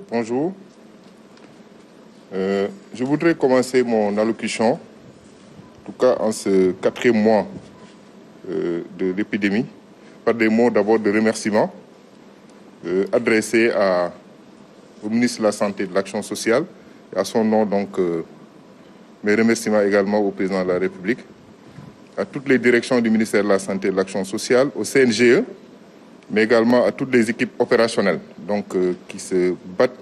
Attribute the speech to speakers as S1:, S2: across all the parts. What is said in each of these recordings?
S1: Bonjour. Je voudrais commencer mon allocution, en tout cas en ce 4e mois de l'épidémie, par des mots d'abord de remerciement adressés au ministre de la Santé et de l'Action sociale. Et à son nom, donc, mes remerciements également au président de la République, à toutes les directions du ministère de la Santé et de l'Action sociale, au CNGE, mais également à toutes les équipes opérationnelles donc, qui se battent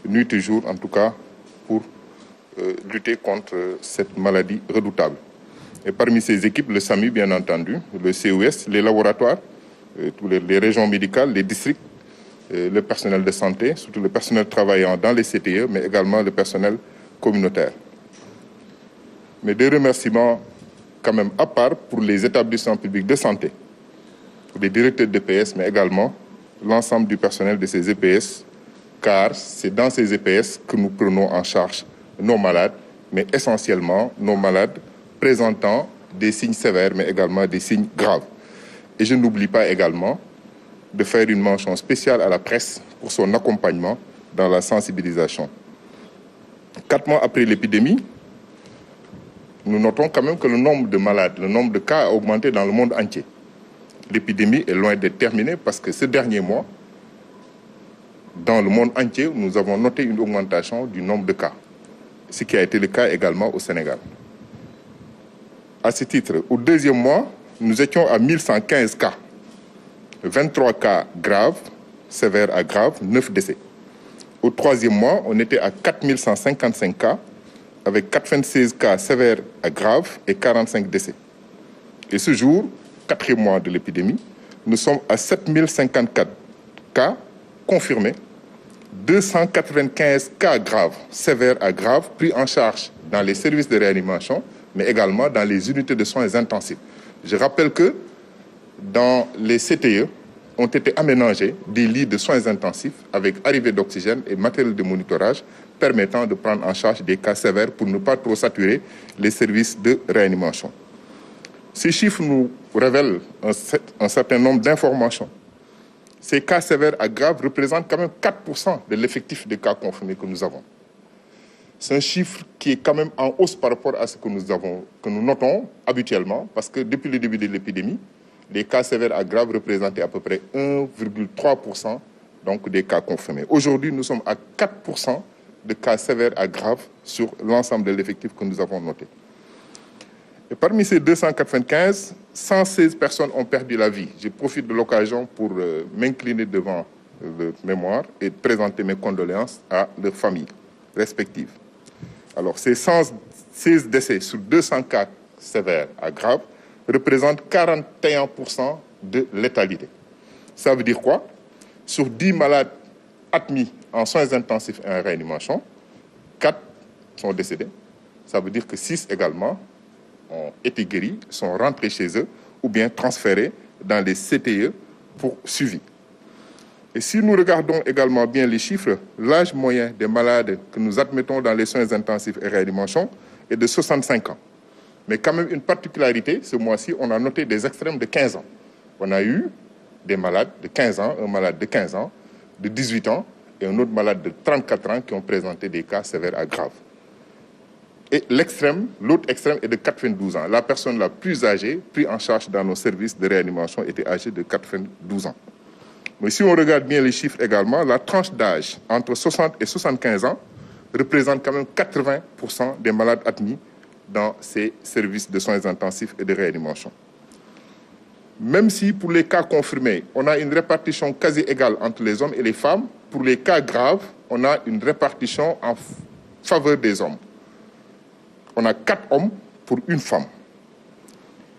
S1: nuit et jour, en tout cas, pour lutter contre cette maladie redoutable. Et parmi ces équipes, le SAMU, bien entendu, le COS, les laboratoires, tous les régions médicales, les districts, le personnel de santé, surtout le personnel travaillant dans les CTE, mais également le personnel communautaire. Mais des remerciements quand même à part pour les établissements publics de santé, les directeurs d'EPS, mais également l'ensemble du personnel de ces EPS, car c'est dans ces EPS que nous prenons en charge nos malades, mais essentiellement nos malades présentant des signes sévères, mais également des signes graves. Et je n'oublie pas également de faire une mention spéciale à la presse pour son accompagnement dans la sensibilisation. 4 mois après l'épidémie, nous notons quand même que le nombre de malades, le nombre de cas a augmenté dans le monde entier. L'épidémie est loin d'être terminée parce que ces derniers mois, dans le monde entier, nous avons noté une augmentation du nombre de cas, ce qui a été le cas également au Sénégal. À ce titre, au 2e mois, nous étions à 1115 cas, 23 cas graves, sévères à graves, 9 décès. Au 3e mois, on était à 4155 cas, avec 96 cas sévères à graves et 45 décès. Et ce jour, 4e mois de l'épidémie, nous sommes à 7054 cas confirmés, 295 cas graves, sévères à graves, pris en charge dans les services de réanimation, mais également dans les unités de soins intensifs. Je rappelle que dans les CTE ont été aménagés des lits de soins intensifs avec arrivée d'oxygène et matériel de monitorage permettant de prendre en charge des cas sévères pour ne pas trop saturer les services de réanimation. Ces chiffres nous révèlent un certain nombre d'informations. Ces cas sévères à graves représentent quand même 4% de l'effectif des cas confirmés que nous avons. C'est un chiffre qui est quand même en hausse par rapport à ce que nous notons habituellement, parce que depuis le début de l'épidémie, les cas sévères à graves représentaient à peu près 1,3% donc des cas confirmés. Aujourd'hui, nous sommes à 4% de cas sévères à graves sur l'ensemble de l'effectif que nous avons noté. Et parmi ces 295, 116 personnes ont perdu la vie. Je profite de l'occasion pour m'incliner devant leur mémoire et présenter mes condoléances à leurs familles respectives. Alors, ces 116 décès sur 200 cas sévères à graves représentent 41% de létalité. Ça veut dire quoi? Sur 10 malades admis en soins intensifs et en réanimation, 4 sont décédés. Ça veut dire que 6 également ont été guéris, sont rentrés chez eux ou bien transférés dans les CTE pour suivi. Et si nous regardons également bien les chiffres, l'âge moyen des malades que nous admettons dans les soins intensifs et réanimation est de 65 ans. Mais quand même une particularité, ce mois-ci, on a noté des extrêmes de 15 ans. On a eu des malades de 15 ans, un malade de 15 ans, de 18 ans et un autre malade de 34 ans qui ont présenté des cas sévères à graves. Et l'autre extrême est de 92 ans. La personne la plus âgée, prise en charge dans nos services de réanimation, était âgée de 92 ans. Mais si on regarde bien les chiffres également, la tranche d'âge entre 60 et 75 ans représente quand même 80% des malades admis dans ces services de soins intensifs et de réanimation. Même si pour les cas confirmés, on a une répartition quasi égale entre les hommes et les femmes, pour les cas graves, on a une répartition en faveur des hommes. On a 4 hommes pour une femme.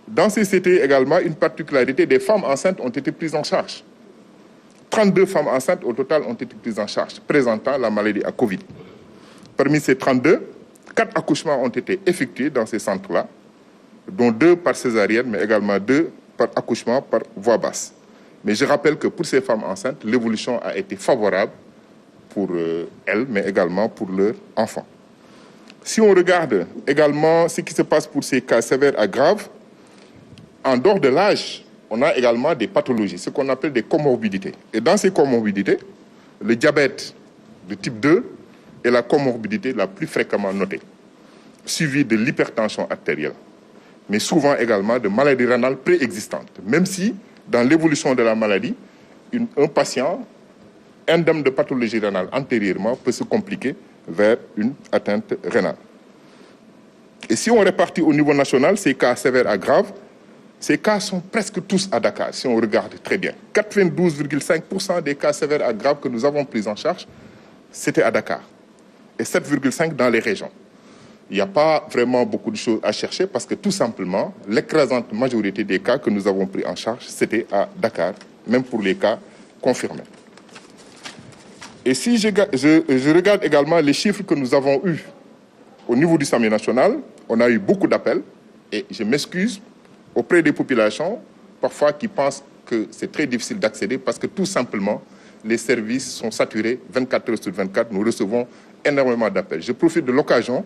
S1: Dans ces CTE également, une particularité, des femmes enceintes ont été prises en charge. 32 femmes enceintes au total ont été prises en charge, présentant la maladie à Covid. Parmi ces 32, 4 accouchements ont été effectués dans ces centres-là, dont 2 par césarienne, mais également 2 par accouchement par voie basse. Mais je rappelle que pour ces femmes enceintes, l'évolution a été favorable pour elles, mais également pour leurs enfants. Si on regarde également ce qui se passe pour ces cas sévères à graves, en dehors de l'âge, on a également des pathologies, ce qu'on appelle des comorbidités. Et dans ces comorbidités, le diabète de type 2 est la comorbidité la plus fréquemment notée, suivie de l'hypertension artérielle, mais souvent également de maladies rénales préexistantes, même si, dans l'évolution de la maladie, un patient indemne de pathologie rénale antérieurement peut se compliquer vers une atteinte rénale. Et si on répartit au niveau national ces cas sévères à graves, ces cas sont presque tous à Dakar, si on regarde très bien. 92,5% des cas sévères à graves que nous avons pris en charge, c'était à Dakar, et 7,5% dans les régions. Il n'y a pas vraiment beaucoup de choses à chercher parce que tout simplement, l'écrasante majorité des cas que nous avons pris en charge, c'était à Dakar, même pour les cas confirmés. Et si je regarde également les chiffres que nous avons eus au niveau du SAMU national, on a eu beaucoup d'appels et je m'excuse auprès des populations, parfois qui pensent que c'est très difficile d'accéder parce que tout simplement, les services sont saturés 24 heures sur 24. Nous recevons énormément d'appels. Je profite de l'occasion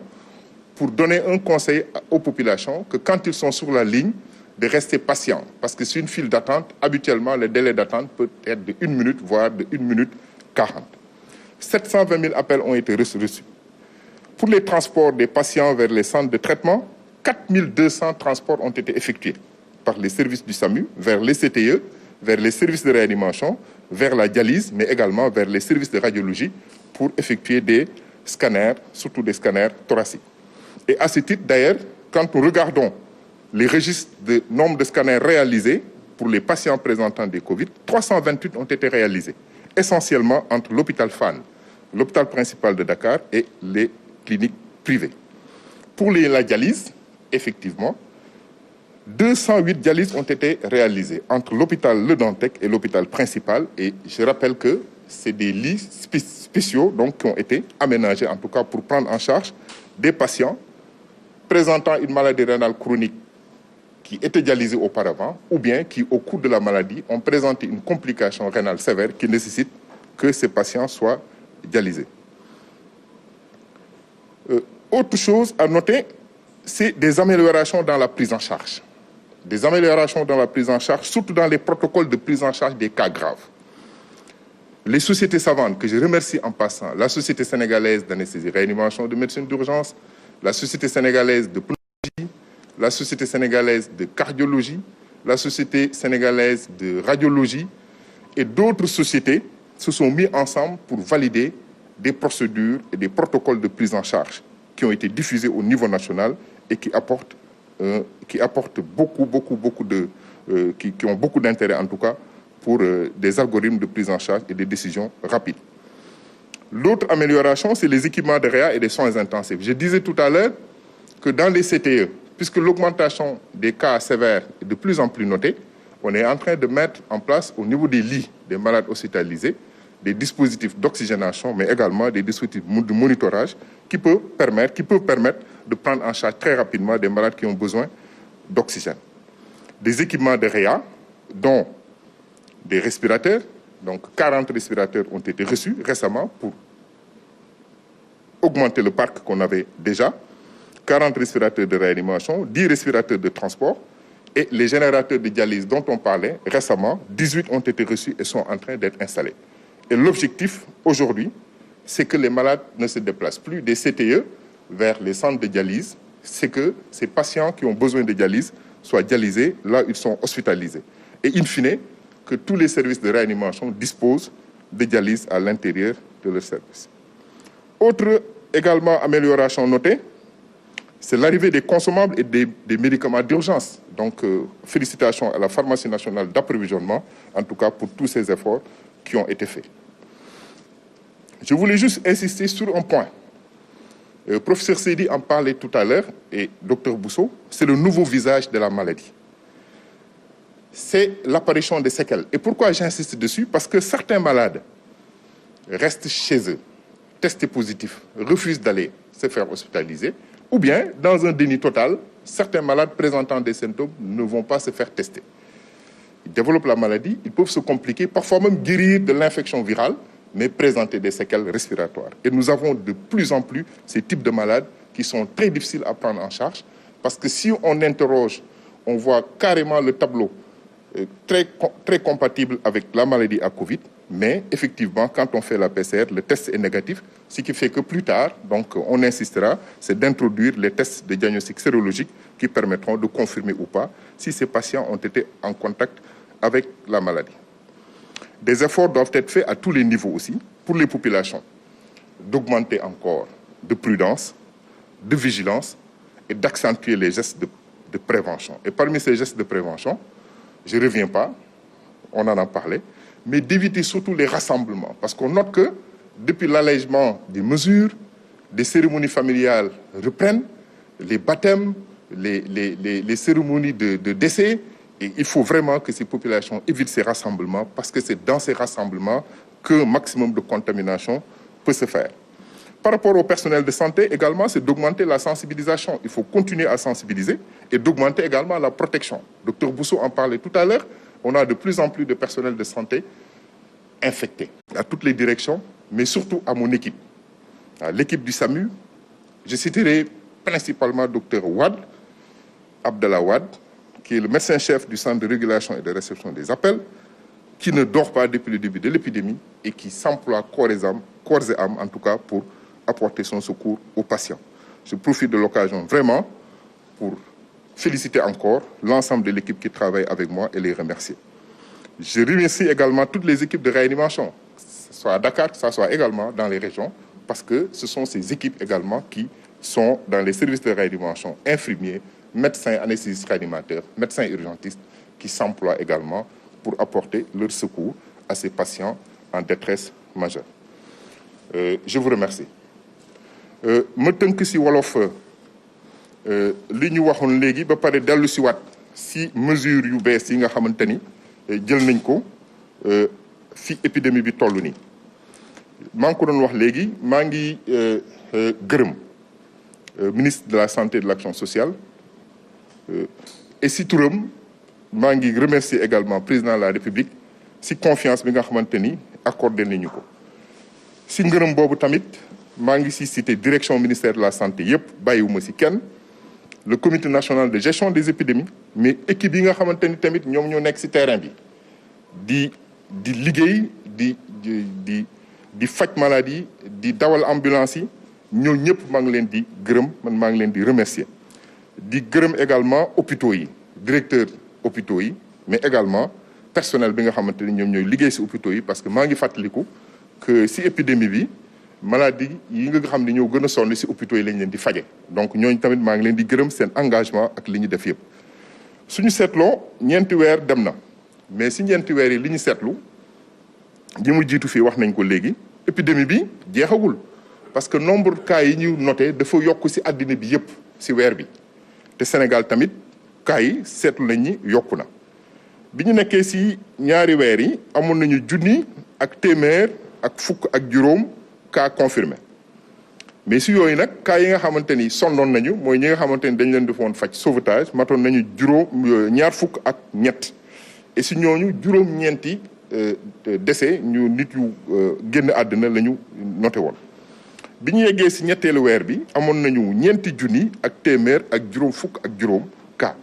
S1: pour donner un conseil aux populations que quand ils sont sur la ligne, de rester patients. Parce que sur une file d'attente, habituellement, le délai d'attente peut être de 1 minute, voire de 1 minute 40. 720 000 appels ont été reçus. Pour les transports des patients vers les centres de traitement, 4 200 transports ont été effectués par les services du SAMU vers les CTE, vers les services de réanimation, vers la dialyse, mais également vers les services de radiologie pour effectuer des scanners, surtout des scanners thoraciques. Et à ce titre, d'ailleurs, quand nous regardons les registres de nombre de scanners réalisés pour les patients présentant des Covid, 328 ont été réalisés, essentiellement entre l'hôpital Fann, l'hôpital principal de Dakar et les cliniques privées. Pour la dialyse, effectivement, 208 dialyses ont été réalisées entre l'hôpital Le Dantec et l'hôpital principal. Et je rappelle que c'est des lits spéciaux donc, qui ont été aménagés, en tout cas pour prendre en charge des patients présentant une maladie rénale chronique qui étaient dialysés auparavant ou bien qui, au cours de la maladie, ont présenté une complication rénale sévère qui nécessite que ces patients soient dialysés. Autre chose à noter, c'est des améliorations dans la prise en charge. Des améliorations dans la prise en charge, surtout dans les protocoles de prise en charge des cas graves. Les sociétés savantes, que je remercie en passant, la Société sénégalaise d'anesthésie réanimation de médecine d'urgence, la Société sénégalaise de pneumologie, la Société sénégalaise de cardiologie, la Société sénégalaise de radiologie et d'autres sociétés se sont mis ensemble pour valider des procédures et des protocoles de prise en charge qui ont été diffusés au niveau national et qui apportent qui ont beaucoup d'intérêt en tout cas pour des algorithmes de prise en charge et des décisions rapides. L'autre amélioration, c'est les équipements de réa et des soins intensifs. Je disais tout à l'heure que dans les CTE, puisque l'augmentation des cas sévères est de plus en plus notée, on est en train de mettre en place au niveau des lits des malades hospitalisés des dispositifs d'oxygénation, mais également des dispositifs de monitorage qui peuvent permettre de prendre en charge très rapidement des malades qui ont besoin d'oxygène. Des équipements de réa, dont des respirateurs, donc 40 respirateurs ont été reçus récemment pour augmenter le parc qu'on avait déjà, 40 respirateurs de réanimation, 10 respirateurs de transport, et les générateurs de dialyse dont on parlait récemment, 18 ont été reçus et sont en train d'être installés. Et l'objectif aujourd'hui, c'est que les malades ne se déplacent plus des CTE vers les centres de dialyse, c'est que ces patients qui ont besoin de dialyse soient dialysés là où ils sont hospitalisés. Et in fine, que tous les services de réanimation disposent de dialyse à l'intérieur de leur service. Autre également amélioration notée, c'est l'arrivée des consommables et des médicaments d'urgence. Donc, félicitations à la Pharmacie nationale d'approvisionnement, en tout cas pour tous ces efforts qui ont été faits. Je voulais juste insister sur un point. Professeur Seydi en parlait tout à l'heure, et Dr Bousso, c'est le nouveau visage de la maladie. C'est l'apparition des séquelles. Et pourquoi j'insiste dessus? Parce que certains malades restent chez eux, testés positifs, refusent d'aller se faire hospitaliser, ou bien, dans un déni total, certains malades présentant des symptômes ne vont pas se faire tester. Ils développent la maladie, ils peuvent se compliquer, parfois même guérir de l'infection virale, mais présenter des séquelles respiratoires. Et nous avons de plus en plus ces types de malades qui sont très difficiles à prendre en charge, parce que si on interroge, on voit carrément le tableau très compatible avec la maladie à Covid, Mais effectivement, quand on fait la PCR, le test est négatif, ce qui fait que plus tard, donc on insistera, c'est d'introduire les tests de diagnostic sérologique qui permettront de confirmer ou pas si ces patients ont été en contact avec la maladie. Des efforts doivent être faits à tous les niveaux aussi, pour les populations, d'augmenter encore de prudence, de vigilance et d'accentuer les gestes de prévention. Et parmi ces gestes de prévention, je ne reviens pas, on en a parlé, mais d'éviter surtout les rassemblements. Parce qu'on note que depuis l'allègement des mesures, des cérémonies familiales reprennent, les baptêmes, les cérémonies de décès. Et il faut vraiment que ces populations évitent ces rassemblements parce que c'est dans ces rassemblements qu'un maximum de contamination peut se faire. Par rapport au personnel de santé, également, c'est d'augmenter la sensibilisation. Il faut continuer à sensibiliser et d'augmenter également la protection. Dr Bousso en parlait tout à l'heure. On a de plus en plus de personnel de santé infecté à toutes les directions, mais surtout à mon équipe. À l'équipe du SAMU, je citerai principalement Dr Wad, Abdallah Wad, qui est le médecin-chef du Centre de régulation et de réception des appels, qui ne dort pas depuis le début de l'épidémie et qui s'emploie corps et âme, en tout cas, pour apporter son secours aux patients. Je profite de l'occasion vraiment pour féliciter encore l'ensemble de l'équipe qui travaille avec moi et les remercier. Je remercie également toutes les équipes de réanimation, que ce soit à Dakar, que ce soit également dans les régions, parce que ce sont ces équipes également qui sont dans les services de réanimation, infirmiers, médecins anesthésistes réanimateurs, médecins urgentistes, qui s'emploient également pour apporter leur secours à ces patients en détresse majeure. Je vous remercie. ma tënk si wolof li ñu waxoon léegi ba pare dellu si waat si mesure yu bees yi nga xamante ni jël nañ ko fi épidémie bi toll nii maa ngi ko doon wax léegi maa ngi gërëm ministre de la santé et de l'action sociale et si turam maa ngi remercier également président de la république si confiance bi nga xamante ni accordé nañu ko si ngërëm boobu tamit maa ngi si cité direction ministère de la santé yëpp bàyyiwuma si kenn le comité national de gestion des épidémies mais équipe yi nga xamante ni tamit ñoom ñoo nekk si terrain bi di liggéey di faj maladie di dawal ambulance yi ñoo ñëpp maa ngi leen di gërëm man maa ngi leen di remercier di gërëm également hôpitaux yi directeur hôpitaux yi mais également personnel bi nga xamante ni ñoom ñooy liggéey si hôpitaux yi parce que maa ngi fàttaliku que si épidémie bi maladie yi nga xam ne ñoo gën a sonn si hôpitaux yi lañ leen di faje donc ñooñu tamit maa ngi leen di gërëm seen engagement ak li ñu def yëpp suñu seetloo ñeenti weer dem na mais si ñeenti weer yi li ñu seetlu ñi mu jiitu fii wax nañ ko léegi épidémie bi jeexagul parce que nombre de cas yi ñu noté dafa yokk si àddina bi yëpp si weer bi te Sénégal tamit cas yi seetlu nañ ni yokku na bi ñu nekkee si ñaari weer yi amoon nañu junni ak téeméer ak fukk ak juróom cas confirmé mais si yooyu nag cas yi nga xamante ni sondoon nañu mooy ñi nga xamante ni dañ leen defoon faj sauvetage matoon nañu ñaar fukk ak ñett et si ñooñu juróom-ñeenti décès ñu nit yu génn àddina la ñu noté woon bi ñu yeggee si ñetteelu weer bi amoon nañu ñeenti junni ak téeméer ak juróom fukk ak juróom cas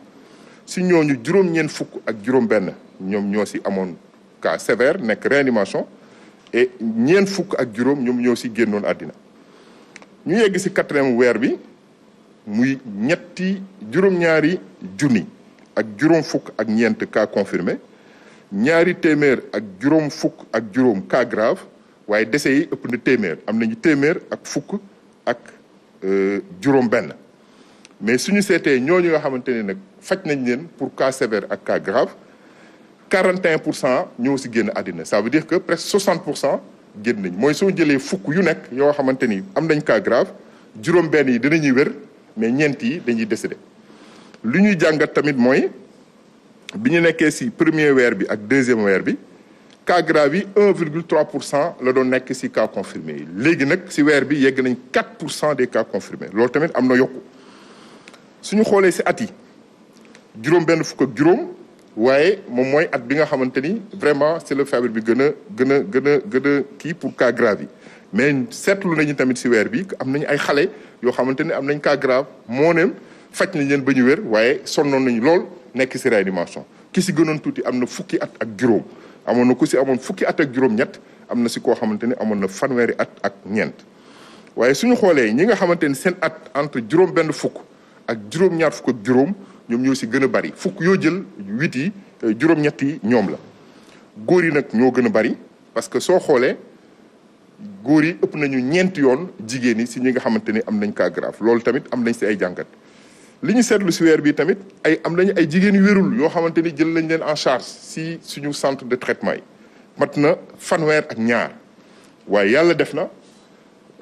S1: si ñooñu juróom-ñeent fukk ak juróom benn ñoom ñoo si amoon cas sévère nekk réanimation et ñeent fukk ak juróom ñoom ñoo si génnoon àddina ñu yegg si quatrième weer bi muy juróom-ñaari junni ak juróom fukk ak ñeent cas confirmé ñaari téeméer ak juróom fukk ak juróom cas grave waaye décès yi ëpp na téeméer am nañu téeméer ak fukk ak juróom benn mais suñu seetee ñooñu nga xamante ne nag faj nañ leen pour cas sévère ak cas grave 41% ñoo si génn àddina ça veut dire que presque 60% génn nañ mooy soo jëlee fukk yu nekk yoo xamante ni am nañ cas grave juróom benn yi dinañuy wér mais ñeent yi dañuy décédé li ñuy jàngat tamit mooy bi ñu nekkee si premier weer bi ak deuxième weer bi cas grave yi 1,3% la doon nekk si cas confirmé yi léegi nag si weer bi yegg nañ 4% des cas confirmés loolu tamit am na yokku suñu xoolee si at yi juróom benn fukk ak juróom waaye moom mooy at bi nga xamante ni vraiment c'est le feebar bi gën a kii pour cas grave yi mais seetlu nañu tamit si weer bi am nañu ay xale yoo xamante ni am nañ cas grave moo ne faj nañ leen ba ñu wér waaye sonnoon nañu lool nekk si réanimation ki si gënoon tuuti am na fukki at ak juróom amoon na ku si amoon fukki at ak juróom-ñett am na si koo xamante ni amoon na fanweeri at ak ñeent waaye suñu xoolee ñi nga xamante ni seen at entre juróom-benn fukk ak juróom-ñaar fukk ak juróom ñoom ñoo si gën a bari fukk yoo jël 8 yi juróom-ñett yi ñoom la góor yi nag ñoo gën a bari parce que soo xoolee góor yi ëpp nañu ñeenti yoon jigéen yi si ñi nga xamante ni am nañ cas grave loolu tamit am nañ si ay jàngat li ñu seetlu si weer bi tamit am nañu ay jigéen yu wérul yoo xamante ni jël nañ leen en charge si suñu centre de traitement yi mat na fanweer ak ñaar waaye yàlla def na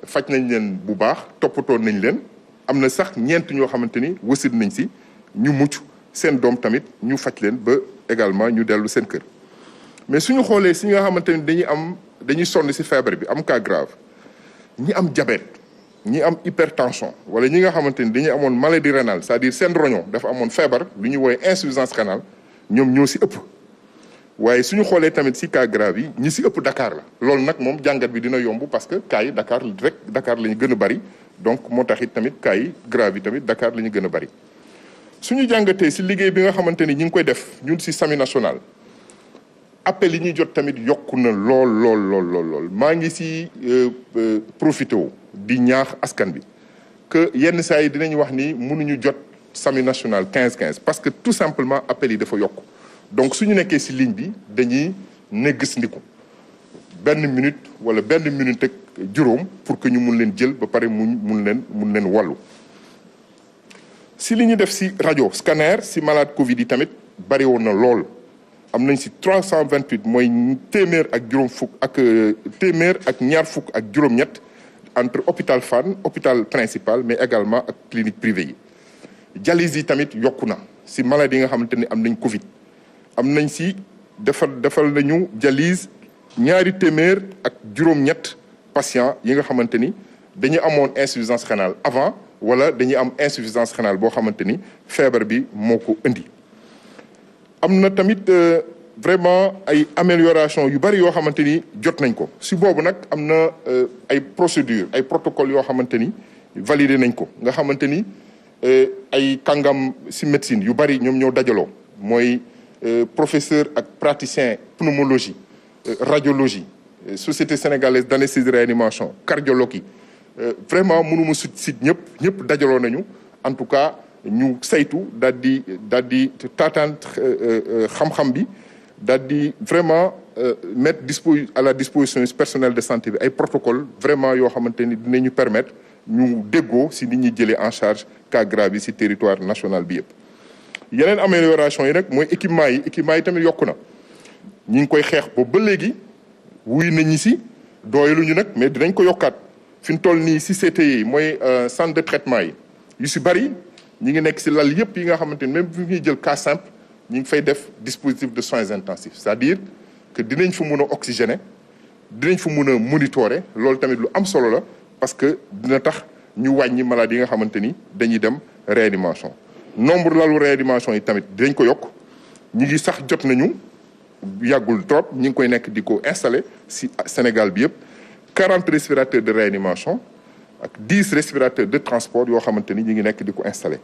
S1: faj nañ leen bu baax toppatoo nañ leen am na sax ñeent ñoo xamante ni wasit nañ si ñu mucc seen doom tamit ñu faj leen ba également ñu dellu seen kër mais suñu xoolee si nga xamante ni dañuy sonn si feebar bi am cas grave ñi am diabète ñi am hypertension wala ñi nga xamante ni dañuy amoon maladie rénale c'est-à-dire seen roño dafa amoon feebar lu ñuy woowee insuffisance rénale ñoom ñoo si ëpp waaye suñu xoolee tamit si cas grave yi ñi si ëpp Dakar la loolu nag moom jàngat bi dina yomb parce que cas yi Dakar la ñu gën a bari donc moo tax it tamit cas yi grave yi tamit Dakar la ñu gën a bari suñu jàngatee si liggéey bi nga xamante ni ñi ngi koy def ñun si SAMU national appel yi ñuy jot tamit yokku na lool maa ngi si profité wu di ñaax askan bi que yenn saa yi dinañ wax ni mënuñu jot SAMU national 15 parce que tout simplement appel yi dafa yokk donc suñu nekkee si ligne bi dañuy negis ndiku benn minute wala benn minute ak juróom pour que ñu mun leen jël ba pare mun leen wallu si li ñu def si rajo scanner si malade Covid yi tamit bari woon na lool am nañ si 328 mooy téeméer ak juróom fukk ak téeméer ak ñaar fukk ak juróom-ñett entre hôpital Fann hôpital principal mais également ak clinique privée yi dialyse yi tamit yokku na si malade yi nga xamante ni am nañ Covid am nañ si defal nañu dialyse ñaari téeméer ak juróom-ñett patient yi nga xamante ni dañu amoon insuffisance rénale avant wala dañuy am insuffisance rénale boo xamante ni feebar bi moo ko indi am na tamit vraiment ay amélioration yu bari yoo xamante ni jot nañ ko si boobu nag am na ay procédure ay protocole yoo xamante ni validé nañ ko nga xamante ni ay kàngam si médecine yu bari ñoom ñoo dajaloo mooy professeur ak praticien pneumologie radiologie société sénégalaise d'anesthésie réanimation cardiologue yi vraiment mënuma sit ñëpp dajaloo nañu en tout cas ñu saytu daal di taataan xam-xam bi daal di vraiment mettre à la disposition du personnel de santé bi ay protocole vraiment yoo xamante ni dinañu permettre ñu déggoo si nit ñi jëlee en charge cas grave yi si territoire national bi yëpp. yeneen amélioration yi nag mooy équipement yi tamit yokku na ñi ngi koy xeex boobu ba léegi wuy nañu si doyaluñu nag mais dinañ ko yokkaat fi ñu toll nii si CTI mooy centre de traitement yi yu si bari. ñi ngi nekk si lal yëpp yi nga xamante ni même bu ñuy jël cas simple ñi ngi fay def dispositif de soins intensifs c'est-à-dire que dinañ fa mun a oxygéner dinañ fa mun a monitorer loolu tamit lu am solo la parce que dina tax ñu wàññi malade yi nga xamante ni dañuy dem réanimation nombre lalu réanimation yi tamit dinañ ko yokk ñi ngi sax jot nañu yàggul trop ñi ngi koy nekk di ko installer si Sénégal bi yëpp 40 respirateurs de réanimation ak 10 respirateurs de transport yoo xamante ni ñu ngi nekk di ko installé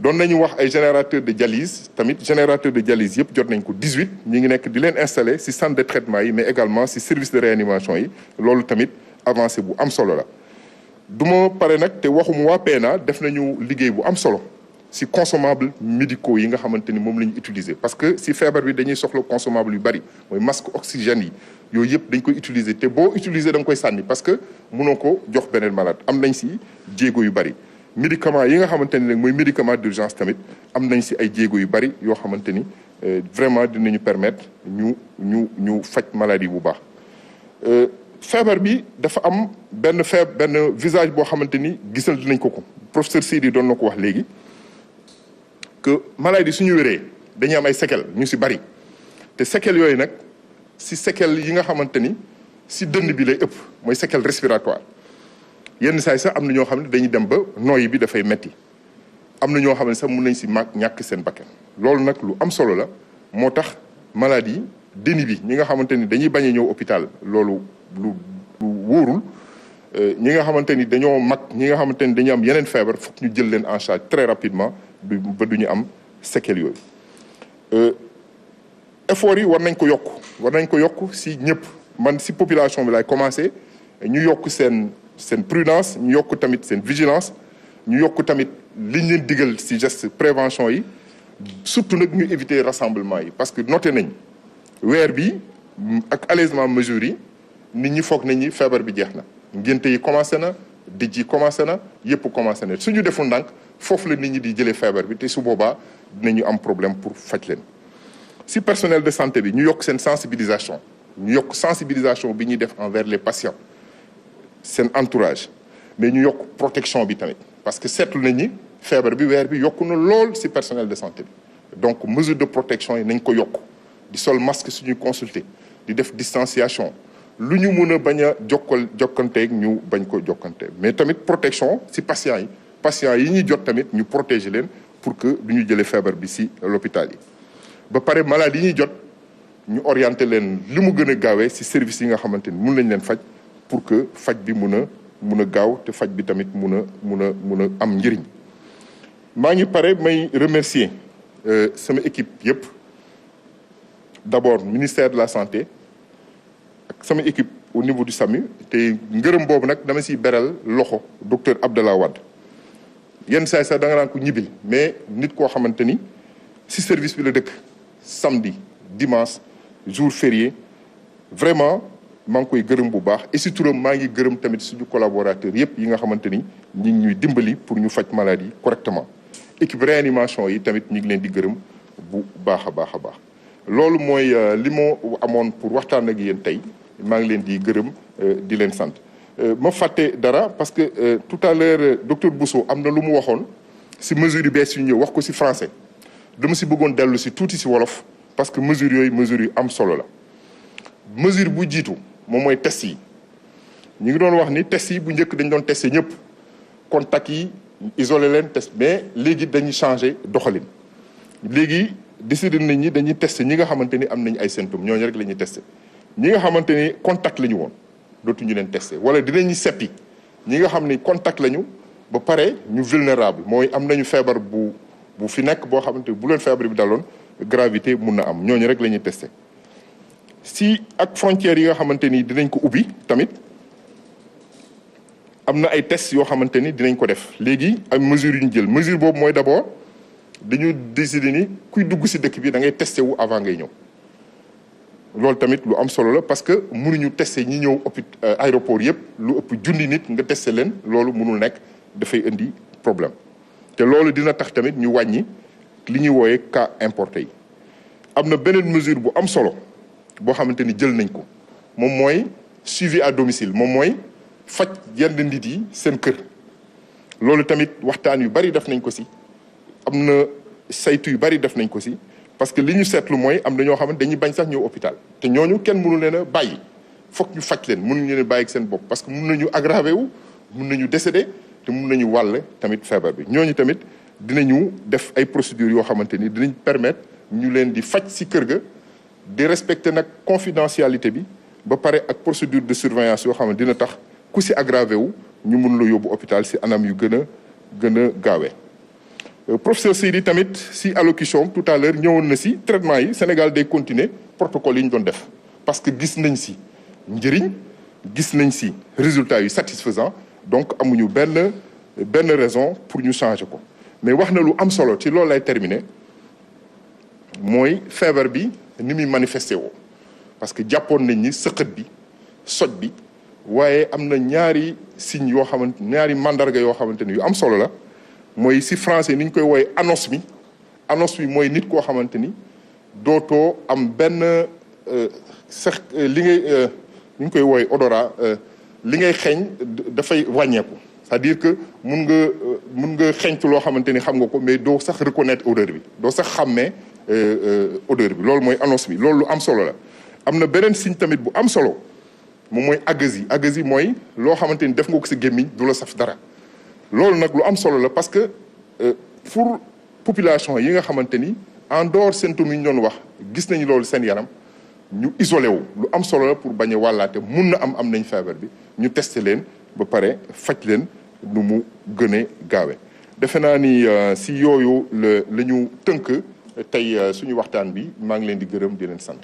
S1: doon nañu wax ay générateurs de dialyse tamit générateur de dialyse yëpp jot nañ ko 18 ñu ngi nekk di leen installé si centre de traitement yi mais également si service de réanimation yi loolu tamit avancé bu am solo la. du ma pare nag te waxum waa PNA def nañu liggéey bu am solo si consommables médicaux yi nga xamante ni moom la ñu utiliser parce que si feebar bi dañuy soxla consommables yu bari mooy masque oxygène yi. yooyu yëpp dañ koy utiliser te boo utiliser da nga koy sànni parce que mënoo ko jox beneen malade am nañ si jéego yu bari médicament yi nga xamante ni nag mooy médicament d'urgence tamit am nañ si ay jéego yu bari yoo xamante ni vraiment dinañu permettre ñu faj maladie bu baax. feebar bi dafa am benn visage boo xamante ni gisal dinañ ko professeur Seydi doon na ko wax léegi que maladie suñu wéree dañuy am ay séquelles ñu si bari te séquelles yooyu nag. si séquelles yi nga xamante ni si dënn bi lay ëpp mooy séquelles respiratoire yenn saa yi sax am na ñoo xam ne dañuy dem ba noyyi bi dafay metti am na ñoo xam ne sax mun nañ si ñàkk seen bakkan loolu nag lu am solo la moo tax maladie déni bi ñi nga xamante ni dañuy bañ a ñëw hôpital loolu lu wóorul ñi nga xamante ni dañoo mag ñi nga xamante ni dañu am yeneen feebar fokk ñu jël leen en charge très rapidement ba du ñu am séquelles yooyu effort yi war nañ ko yokk si ñëpp man si population bi lay commencé ñu yokk seen prudence ñu yokk tamit seen vigilance ñu yokk tamit liñ leen digal si geste prévention yi surtout nag ñu éviter rassemblement yi parce que noté nañ weer bi ak allègement mesures yi nit ñi foog nañ ni feebar bi jeex na ngénte yi commencé na dëj yi commencé na yëpp commencé na suñu deful ndànk foofu la nit ñi di jëlee feebar bi te su boobaa dinañu am problème pour faj leen si personnel de santé bi ñu yokk seen sensibilisation ñu yokk sensibilisation bi ñuy def envers les patients seen entourage mais ñu yokk protection bi tamit parce que seetlu nañ ni feebar bi weer bi yokku na lool si personnel de santé bi donc mesure de protection yi nañ ko yokk di sol masque suñuy consulter di def distanciation lu ñu mun a bañ a jokkanteeg ñu bañ ko jokkante mais tamit protection si patients yi ñuy jot tamit ñu protéger leen pour que du ñu jëlee feebar bi si l'hôpital yi ba pare malade yi ñuy jot ñu orienté leen li mu gën a gaawee si service yi nga xamante ni mun nañ leen faj pour que faj bi mun a gaaw te faj bi tamit mun a am njëriñ maa ngi pare may remercier sama équipe yëpp d'abord ministère de la santé ak sama équipe au niveau du SAMU te ngërëm boobu nag dama siy beral loxo docteur Abdallah Wade yenn saay sax da nga naan ko ñibbil mais nit koo xamante ni si service bi la dëkk samedi dimanche jour férié vraiment maa ngi koy gërëm bu baax et si turam maa ngi gërëm tamit suñu collaborateurs yëpp yi nga xamante ni ñi ngi ñuy dimbali pour ñu faj maladie correctement équipe réanimation yi tamit ñu ngi leen di gërëm bu baax a baax a baax loolu mooy li ma amoon pour waxtaan ak yéen tey maa ngi leen di gërëm di leen sant ma fàtte dara parce que tout à l'heure docteur Bousso am na lu mu waxoon si mesures yu bees yu ñëw wax ko si français dama si bëggoon dellu si tuuti si wolof parce que mesures yooyu mesures yu am solo la mesure bu jiitu moom mooy test yi ñu ngi doon wax ni test yi bu njëkk dañ doon testé ñëpp contact yi isolé leen test mais léegi dañuy changé doxalin léegi décidé nañ ñi dañuy testé ñi nga xamante ni am nañ ay symptômes ñooñu rek la ñuy testé ñi nga xamante ni contact la ñu woon dootuñu leen testé wala dinañu seppi ñi nga xam ni contact lañu ba pare ñu vulnérable mooy am nañu feebar bu fi nekk boo xamante bu leen feebar bi daloon gravité mun na am ñooñu rek la ñuy testé si ak frontières yi nga xamante ni dinañ ko ubbi tamit am na ay tests yoo xamante ni dinañ ko def léegi ay mesures yu ñu jël mesure boobu mooy d'abord dañu décider ni kuy dugg si dëkk bi da ngay testé wu avant ngay ñëw loolu tamit lu am solo la parce que mënuñu testé ñi ñëw aéroport yëpp lu ëpp junni nit nga testé leen loolu mënul nekk dafay indi problème te loolu dina tax tamit ñu wàññi li ñuy wooyee cas importé yi am na beneen mesure bu am solo boo xamante ni jël nañ ko moom mooy suivi à domicile moom mooy faj yenn nit yi seen kër loolu tamit waxtaan yu bari def nañ ko si am na saytu yu bari def nañ ko si parce que li ñu seetlu mooy am na ñoo xamante dañuy bañ sax ñëw hôpital te ñooñu kenn mënu leen a bàyyi foog ñu faj leen mënuñu leen a bàyyi ak seen bopp parce que mun nañu aggravé wu mun nañu décédé te mun nañu wàll tamit feebar bi ñooñu tamit dinañu def ay procédures yoo xamante ni dinañ permettre ñu leen di faj si kër ga di respecter nag confidentialité bi ba pare ak procédure de surveillance yoo xam ne dina tax ku si aggravé wu ñu mun la yóbbu hôpital si anam yu gën a gaawee. Professeur Seydi tamit si allocution tout à l'heure ñëwoon na si traitement yi Sénégal day continuer protocole yi ñu doon def parce que gis nañ si njëriñ gis nañ si résultats yu satisfaisant donc amuñu benn raison pour ñu changer ko mais wax na lu am solo ci loolu lay terminer mooy feebar bi ni muy manifesté woo parce que jàppoon nañ ni sëqët bi soj bi waaye am na ñaari signes yoo xamante ñaari mandarga yoo xamante ni yu am solo la mooy si français ni ñu koy wooye anosmie anosmie mooy nit koo xamante ni dootoo am benn sax li ngay ni ñu koy wooye odorat li ngay xeeñ dafay wàññeeku c'est-à-dire que mun nga xeeñtu loo xamante ni xam nga ko mais doo sax reconnaître odeur bi doo sax xàmmee odeur bi loolu mooy anosmie loolu lu am solo la am na beneen signe tamit bu am solo moom mooy agasie mooy loo xamante ni def nga ko si gémmiñ du la saf dara loolu nag lu am solo la parce que pour population yi nga xamante ni en dehors symptômes yi ñu doon wax gis nañu loolu seen yaram ñu isolé wu lu am solo la pour bañ a wàllaate mun na am nañ feebar bi ñu testé leen ba pare faj leen nu mu gën a gaawe defe naa ni si yooyu la ñu tënk tey suñu waxtaan bi maa ngi leen di gërëm di leen sant.